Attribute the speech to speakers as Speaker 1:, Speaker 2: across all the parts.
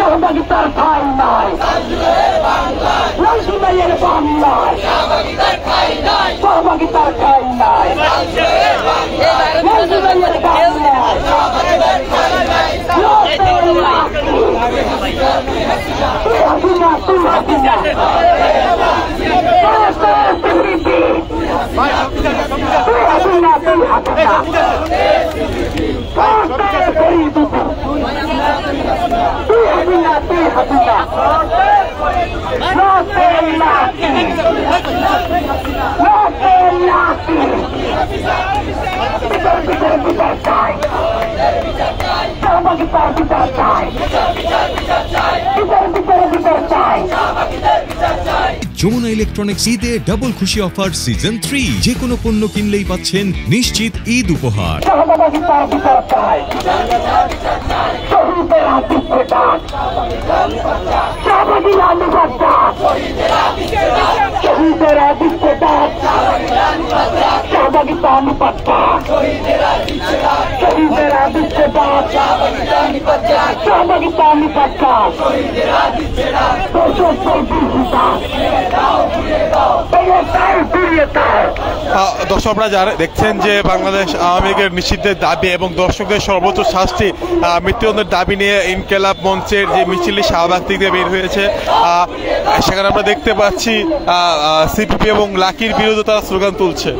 Speaker 1: সহযোগিতার ঠাই নাই, লালসুনাইয়ের বাংলায় সহযোগিতার ঠাই নাই, লালসুনাইয়ের বাংলায়
Speaker 2: যমুনা ইলেকট্রনিক্স ঈদে ডাবল খুশি অফার সিজন 3 যে কোনো পণ্য কিনলেই পাচ্ছেন নিশ্চিত ঈদ উপহার।
Speaker 3: দর্শক আপনারা যারা দেখছেন যে বাংলাদেশ আওয়ামী লীগের নিষিদ্ধের দাবি এবং দর্শকদের সর্বোচ্চ শাস্তি মৃত্যুদণ্ডের দাবি নিয়ে ইনকেলাব মঞ্চের যে মিছিলটি শাহবাগ থেকে বের হয়েছে, সেখানে আমরা দেখতে পাচ্ছি সিপিপি এবং লাকির বিরুদ্ধে তারা স্লোগান তুলছে।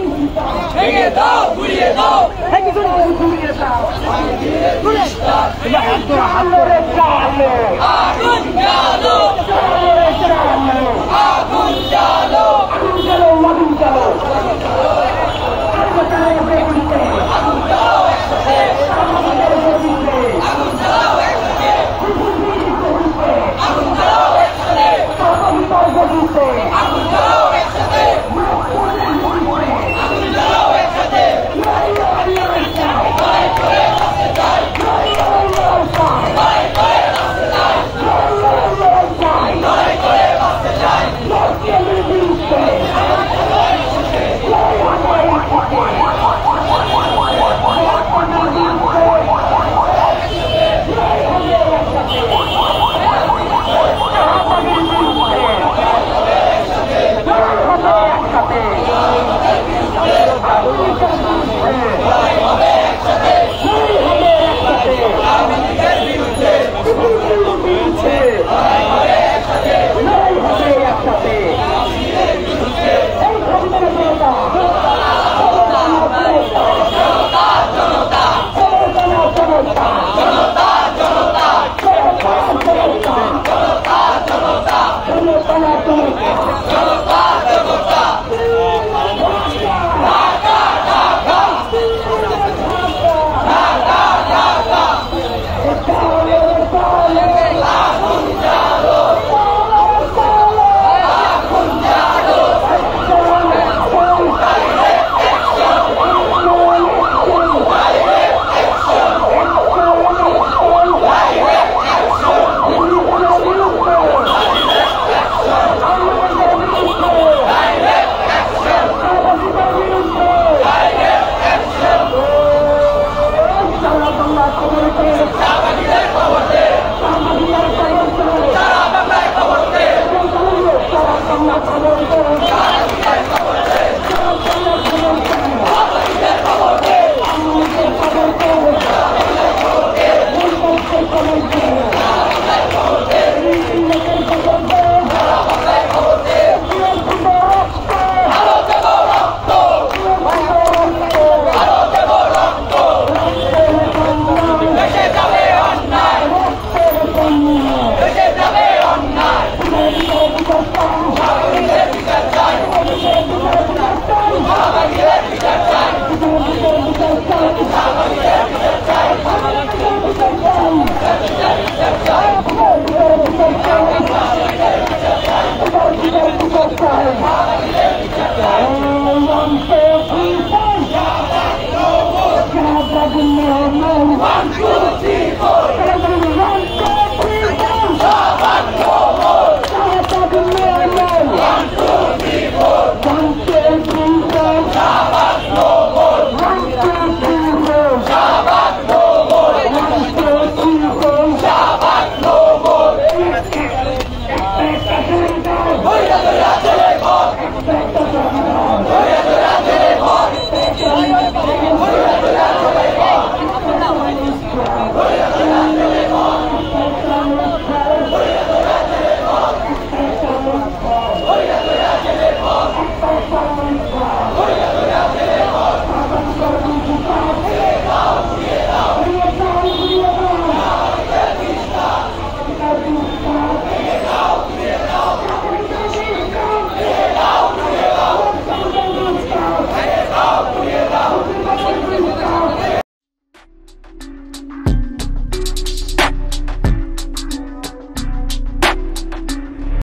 Speaker 1: বিচার চাই।